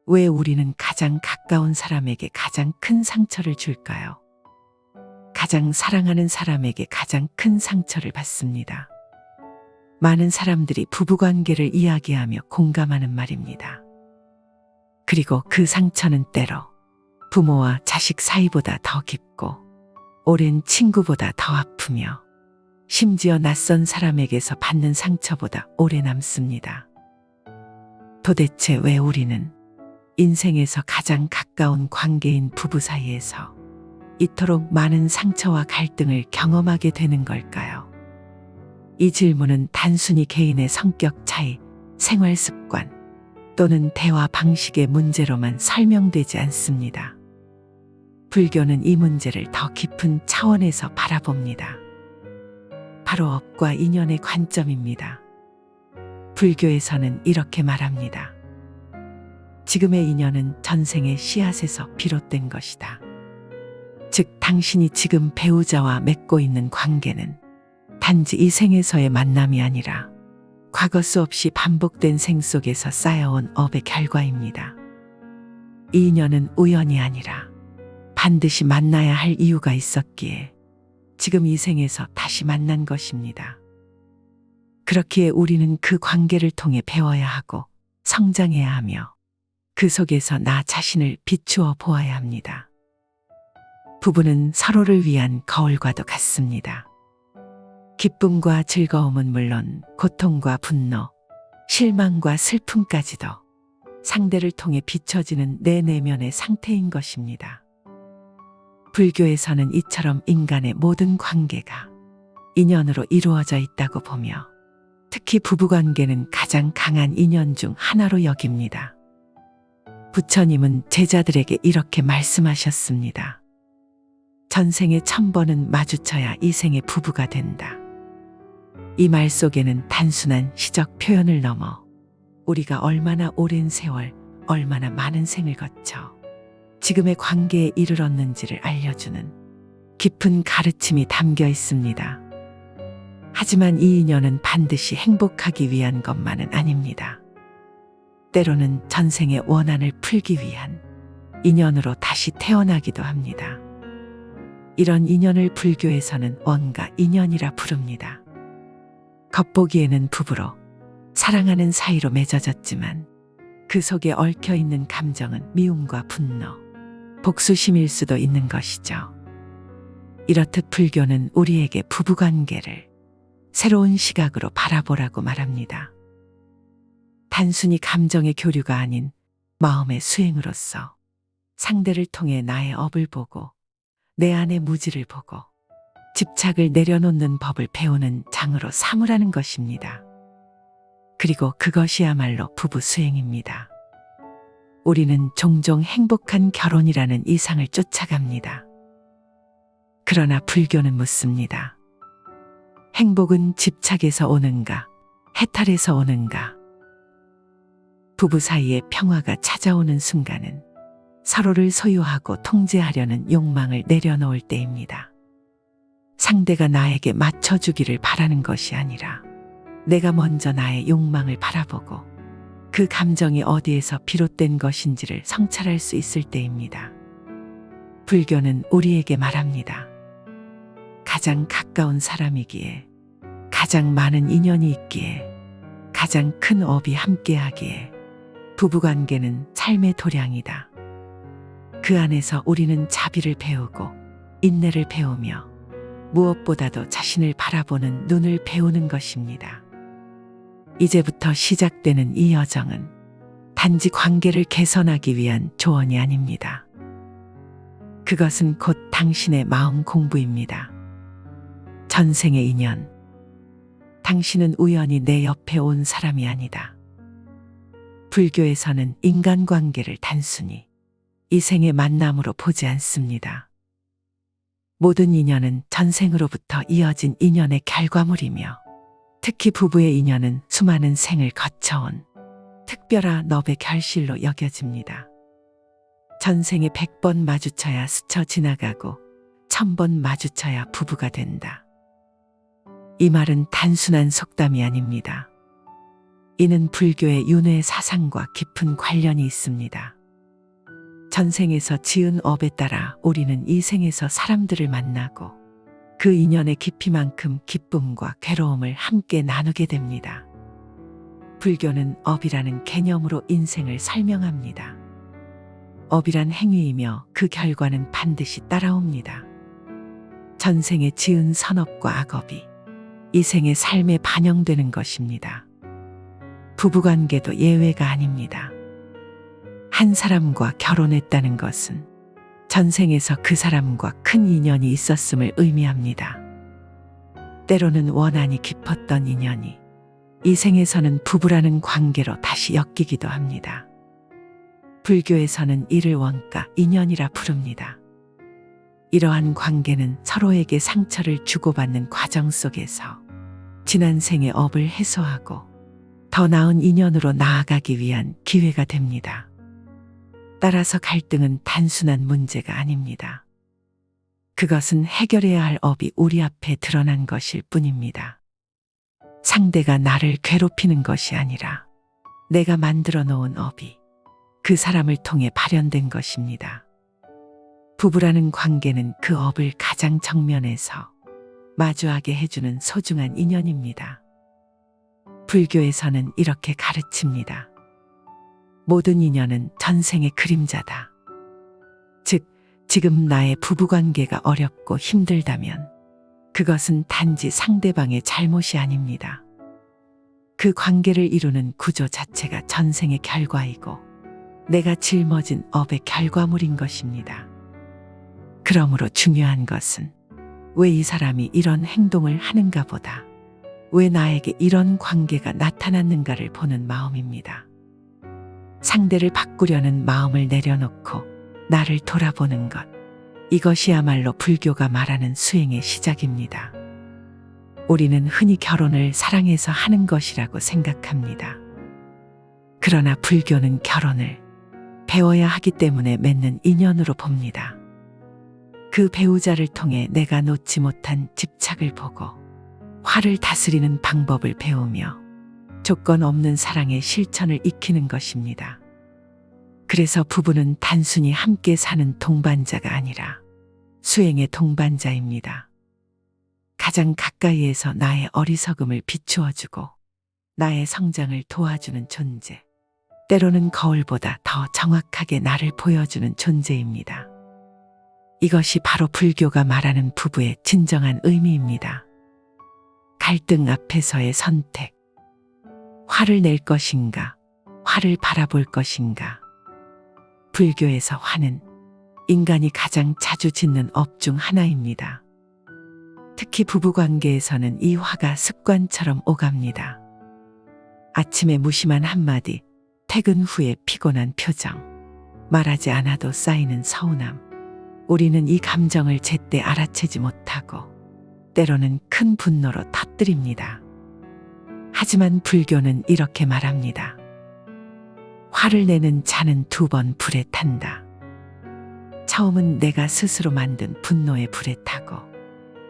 왜 우리는 가장 가까운 사람에게 가장 큰 상처를 줄까요? 가장 사랑하는 사람에게 가장 큰 상처를 받습니다. 많은 사람들이 부부관계를 이야기하며 공감하는 말입니다. 그리고 그 상처는 때로 부모와 자식 사이보다 더 깊고 오랜 친구보다 더 아프며 심지어 낯선 사람에게서 받는 상처보다 오래 남습니다. 도대체 왜 우리는 인생에서 가장 가까운 관계인 부부 사이에서 이토록 많은 상처와 갈등을 경험하게 되는 걸까요? 이 질문은 단순히 개인의 성격 차이, 생활 습관 또는 대화 방식의 문제로만 설명되지 않습니다. 불교는 이 문제를 더 깊은 차원에서 바라봅니다. 바로 업과 인연의 관점입니다. 불교에서는 이렇게 말합니다. 지금의 인연은 전생의 씨앗에서 비롯된 것이다. 즉, 당신이 지금 배우자와 맺고 있는 관계는 단지 이 생에서의 만남이 아니라 과거 수없이 반복된 생 속에서 쌓여온 업의 결과입니다. 이 인연은 우연이 아니라 반드시 만나야 할 이유가 있었기에 지금 이 생에서 다시 만난 것입니다. 그렇기에 우리는 그 관계를 통해 배워야 하고 성장해야 하며 그 속에서 나 자신을 비추어 보아야 합니다. 부부는 서로를 위한 거울과도 같습니다. 기쁨과 즐거움은 물론 고통과 분노, 실망과 슬픔까지도 상대를 통해 비춰지는 내 내면의 상태인 것입니다. 불교에서는 이처럼 인간의 모든 관계가 인연으로 이루어져 있다고 보며 특히 부부관계는 가장 강한 인연 중 하나로 여깁니다. 부처님은 제자들에게 이렇게 말씀하셨습니다. 전생에 1000번은 마주쳐야 이 생의 부부가 된다. 이 말 속에는 단순한 시적 표현을 넘어 우리가 얼마나 오랜 세월, 얼마나 많은 생을 거쳐 지금의 관계에 이르렀는지를 알려주는 깊은 가르침이 담겨 있습니다. 하지만 이 인연은 반드시 행복하기 위한 것만은 아닙니다. 때로는 전생의 원한을 풀기 위한 인연으로 다시 태어나기도 합니다. 이런 인연을 불교에서는 원과 인연이라 부릅니다. 겉보기에는 부부로 사랑하는 사이로 맺어졌지만 그 속에 얽혀있는 감정은 미움과 분노, 복수심일 수도 있는 것이죠. 이렇듯 불교는 우리에게 부부관계를 새로운 시각으로 바라보라고 말합니다. 단순히 감정의 교류가 아닌 마음의 수행으로서 상대를 통해 나의 업을 보고 내 안의 무지를 보고 집착을 내려놓는 법을 배우는 장으로 삼으라는 것입니다. 그리고 그것이야말로 부부 수행입니다. 우리는 종종 행복한 결혼이라는 이상을 쫓아갑니다. 그러나 불교는 묻습니다. 행복은 집착에서 오는가, 해탈에서 오는가? 부부 사이의 평화가 찾아오는 순간은 서로를 소유하고 통제하려는 욕망을 내려놓을 때입니다. 상대가 나에게 맞춰주기를 바라는 것이 아니라 내가 먼저 나의 욕망을 바라보고 그 감정이 어디에서 비롯된 것인지를 성찰할 수 있을 때입니다. 불교는 우리에게 말합니다. 가장 가까운 사람이기에, 가장 많은 인연이 있기에, 가장 큰 업이 함께하기에 부부관계는 삶의 도량이다. 그 안에서 우리는 자비를 배우고 인내를 배우며 무엇보다도 자신을 바라보는 눈을 배우는 것입니다. 이제부터 시작되는 이 여정은 단지 관계를 개선하기 위한 조언이 아닙니다. 그것은 곧 당신의 마음 공부입니다. 전생의 인연. 당신은 우연히 내 옆에 온 사람이 아니다. 불교에서는 인간관계를 단순히 이 생의 만남으로 보지 않습니다. 모든 인연은 전생으로부터 이어진 인연의 결과물이며 특히 부부의 인연은 수많은 생을 거쳐온 특별한 업의 결실로 여겨집니다. 전생에 100번 마주쳐야 스쳐 지나가고 1000번 마주쳐야 부부가 된다. 이 말은 단순한 속담이 아닙니다. 이는 불교의 윤회 사상과 깊은 관련이 있습니다. 전생에서 지은 업에 따라 우리는 이 생에서 사람들을 만나고 그 인연의 깊이만큼 기쁨과 괴로움을 함께 나누게 됩니다. 불교는 업이라는 개념으로 인생을 설명합니다. 업이란 행위이며 그 결과는 반드시 따라옵니다. 전생에 지은 선업과 악업이 이 생의 삶에 반영되는 것입니다. 부부관계도 예외가 아닙니다. 한 사람과 결혼했다는 것은 전생에서 그 사람과 큰 인연이 있었음을 의미합니다. 때로는 원한이 깊었던 인연이 이 생에서는 부부라는 관계로 다시 엮이기도 합니다. 불교에서는 이를 원가 인연이라 부릅니다. 이러한 관계는 서로에게 상처를 주고받는 과정 속에서 지난 생의 업을 해소하고 더 나은 인연으로 나아가기 위한 기회가 됩니다. 따라서 갈등은 단순한 문제가 아닙니다. 그것은 해결해야 할 업이 우리 앞에 드러난 것일 뿐입니다. 상대가 나를 괴롭히는 것이 아니라 내가 만들어 놓은 업이 그 사람을 통해 발현된 것입니다. 부부라는 관계는 그 업을 가장 정면에서 마주하게 해주는 소중한 인연입니다. 불교에서는 이렇게 가르칩니다. 모든 인연은 전생의 그림자다. 즉, 지금 나의 부부관계가 어렵고 힘들다면 그것은 단지 상대방의 잘못이 아닙니다. 그 관계를 이루는 구조 자체가 전생의 결과이고 내가 짊어진 업의 결과물인 것입니다. 그러므로 중요한 것은 왜 이 사람이 이런 행동을 하는가 보다 왜 나에게 이런 관계가 나타났는가를 보는 마음입니다. 상대를 바꾸려는 마음을 내려놓고 나를 돌아보는 것, 이것이야말로 불교가 말하는 수행의 시작입니다. 우리는 흔히 결혼을 사랑해서 하는 것이라고 생각합니다. 그러나 불교는 결혼을 배워야 하기 때문에 맺는 인연으로 봅니다. 그 배우자를 통해 내가 놓지 못한 집착을 보고 화를 다스리는 방법을 배우며 조건 없는 사랑의 실천을 익히는 것입니다. 그래서 부부는 단순히 함께 사는 동반자가 아니라 수행의 동반자입니다. 가장 가까이에서 나의 어리석음을 비추어주고 나의 성장을 도와주는 존재. 때로는 거울보다 더 정확하게 나를 보여주는 존재입니다. 이것이 바로 불교가 말하는 부부의 진정한 의미입니다. 갈등 앞에서의 선택. 화를 낼 것인가? 화를 바라볼 것인가? 불교에서 화는 인간이 가장 자주 짓는 업 중 하나입니다. 특히 부부관계에서는 이 화가 습관처럼 오갑니다. 아침에 무심한 한마디, 퇴근 후에 피곤한 표정, 말하지 않아도 쌓이는 서운함. 우리는 이 감정을 제때 알아채지 못하고 때로는 큰 분노로 터뜨립니다. 하지만 불교는 이렇게 말합니다. 화를 내는 자는 2번 불에 탄다. 처음은 내가 스스로 만든 분노의 불에 타고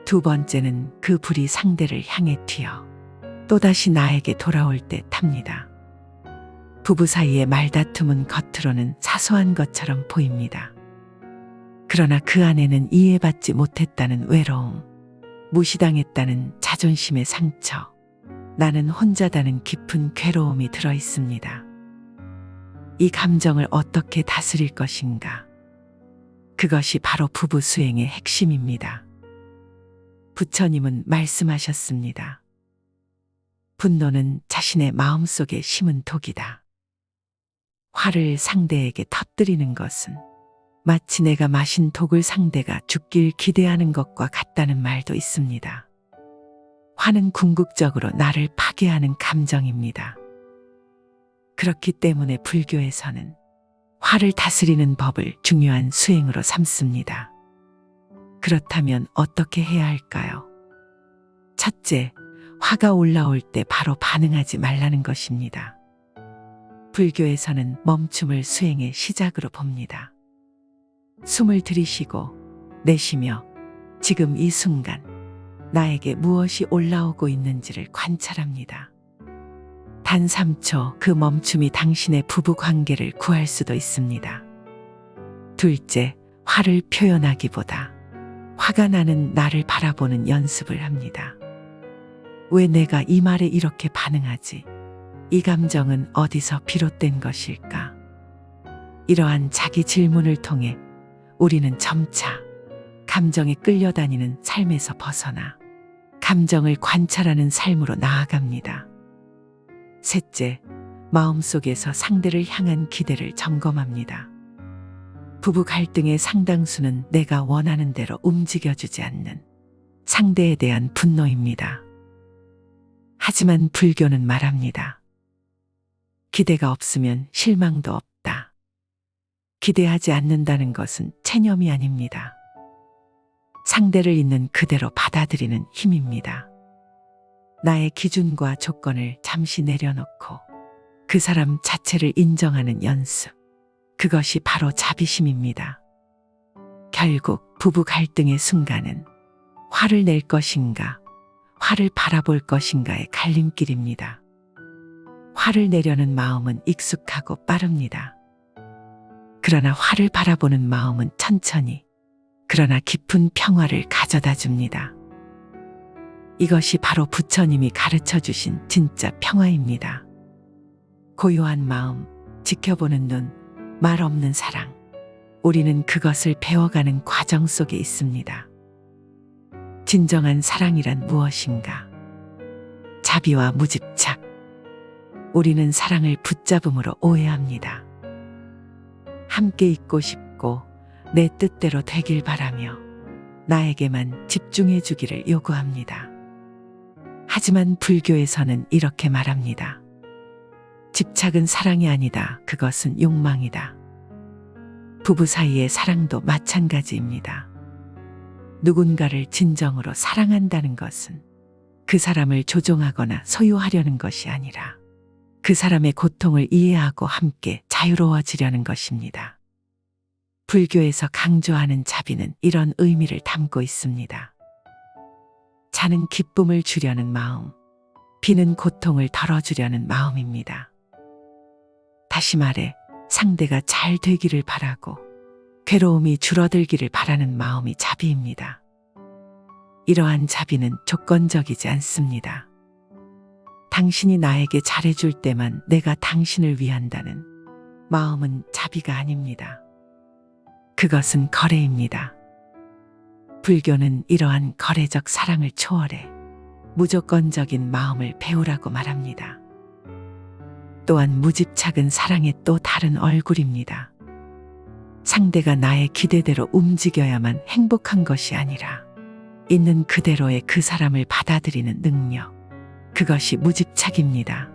2번째는 그 불이 상대를 향해 튀어 또다시 나에게 돌아올 때 탑니다. 부부 사이의 말다툼은 겉으로는 사소한 것처럼 보입니다. 그러나 그 안에는 이해받지 못했다는 외로움, 무시당했다는 자존심의 상처, 나는 혼자다는 깊은 괴로움이 들어 있습니다. 이 감정을 어떻게 다스릴 것인가? 그것이 바로 부부 수행의 핵심입니다. 부처님은 말씀하셨습니다. 분노는 자신의 마음속에 심은 독이다. 화를 상대에게 터뜨리는 것은 마치 내가 마신 독을 상대가 죽길 기대하는 것과 같다는 말도 있습니다. 화는 궁극적으로 나를 파괴하는 감정입니다. 그렇기 때문에 불교에서는 화를 다스리는 법을 중요한 수행으로 삼습니다. 그렇다면 어떻게 해야 할까요? 첫째, 화가 올라올 때 바로 반응하지 말라는 것입니다. 불교에서는 멈춤을 수행의 시작으로 봅니다. 숨을 들이쉬고 내쉬며 지금 이 순간 나에게 무엇이 올라오고 있는지를 관찰합니다. 단 3초 그 멈춤이 당신의 부부 관계를 구할 수도 있습니다. 둘째, 화를 표현하기보다 화가 나는 나를 바라보는 연습을 합니다. 왜 내가 이 말에 이렇게 반응하지? 이 감정은 어디서 비롯된 것일까? 이러한 자기 질문을 통해 우리는 점차 감정에 끌려다니는 삶에서 벗어나 감정을 관찰하는 삶으로 나아갑니다. 셋째, 마음속에서 상대를 향한 기대를 점검합니다. 부부 갈등의 상당수는 내가 원하는 대로 움직여주지 않는 상대에 대한 분노입니다. 하지만 불교는 말합니다. 기대가 없으면 실망도 없다. 기대하지 않는다는 것은 체념이 아닙니다. 상대를 있는 그대로 받아들이는 힘입니다. 나의 기준과 조건을 잠시 내려놓고 그 사람 자체를 인정하는 연습. 그것이 바로 자비심입니다. 결국 부부 갈등의 순간은 화를 낼 것인가, 화를 바라볼 것인가의 갈림길입니다. 화를 내려는 마음은 익숙하고 빠릅니다. 그러나 화를 바라보는 마음은 천천히, 그러나 깊은 평화를 가져다 줍니다. 이것이 바로 부처님이 가르쳐 주신 진짜 평화입니다. 고요한 마음, 지켜보는 눈, 말 없는 사랑. 우리는 그것을 배워가는 과정 속에 있습니다. 진정한 사랑이란 무엇인가? 자비와 무집착. 우리는 사랑을 붙잡음으로 오해합니다. 함께 있고 싶고 내 뜻대로 되길 바라며 나에게만 집중해 주기를 요구합니다. 하지만 불교에서는 이렇게 말합니다. 집착은 사랑이 아니다. 그것은 욕망이다. 부부 사이의 사랑도 마찬가지입니다. 누군가를 진정으로 사랑한다는 것은 그 사람을 조종하거나 소유하려는 것이 아니라 그 사람의 고통을 이해하고 함께 자유로워지려는 것입니다. 불교에서 강조하는 자비는 이런 의미를 담고 있습니다. 자는 기쁨을 주려는 마음, 비는 고통을 덜어주려는 마음입니다. 다시 말해 상대가 잘 되기를 바라고 괴로움이 줄어들기를 바라는 마음이 자비입니다. 이러한 자비는 조건적이지 않습니다. 당신이 나에게 잘해줄 때만 내가 당신을 위한다는 마음은 자비가 아닙니다. 그것은 거래입니다. 불교는 이러한 거래적 사랑을 초월해 무조건적인 마음을 배우라고 말합니다. 또한 무집착은 사랑의 또 다른 얼굴입니다. 상대가 나의 기대대로 움직여야만 행복한 것이 아니라 있는 그대로의 그 사람을 받아들이는 능력. 그것이 무집착입니다.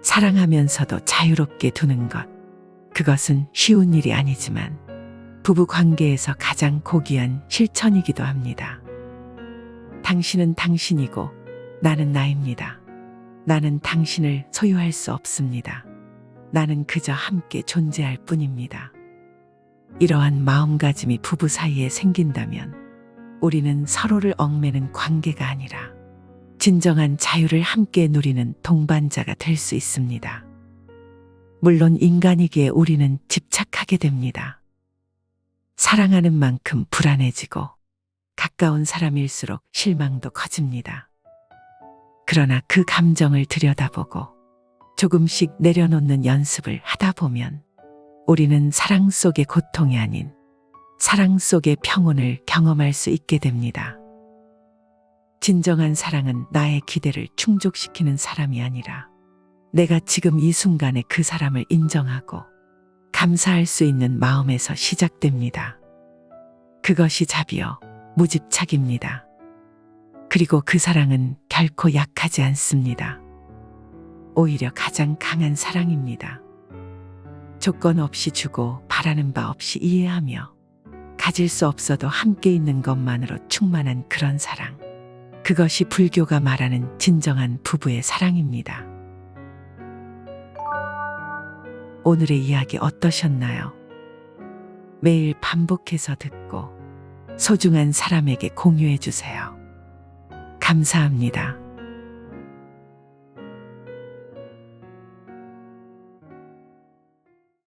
사랑하면서도 자유롭게 두는 것. 그것은 쉬운 일이 아니지만 부부 관계에서 가장 고귀한 실천이기도 합니다. 당신은 당신이고 나는 나입니다. 나는 당신을 소유할 수 없습니다. 나는 그저 함께 존재할 뿐입니다. 이러한 마음가짐이 부부 사이에 생긴다면 우리는 서로를 얽매는 관계가 아니라 진정한 자유를 함께 누리는 동반자가 될 수 있습니다. 물론 인간이기에 우리는 집착하게 됩니다. 사랑하는 만큼 불안해지고 가까운 사람일수록 실망도 커집니다. 그러나 그 감정을 들여다보고 조금씩 내려놓는 연습을 하다 보면 우리는 사랑 속의 고통이 아닌 사랑 속의 평온을 경험할 수 있게 됩니다. 진정한 사랑은 나의 기대를 충족시키는 사람이 아니라 내가 지금 이 순간에 그 사람을 인정하고 감사할 수 있는 마음에서 시작됩니다. 그것이 자비요, 무집착입니다. 그리고 그 사랑은 결코 약하지 않습니다. 오히려 가장 강한 사랑입니다. 조건 없이 주고 바라는 바 없이 이해하며 가질 수 없어도 함께 있는 것만으로 충만한 그런 사랑. 그것이 불교가 말하는 진정한 부부의 사랑입니다. 오늘의 이야기 어떠셨나요? 매일 반복해서 듣고 소중한 사람에게 공유해 주세요. 감사합니다.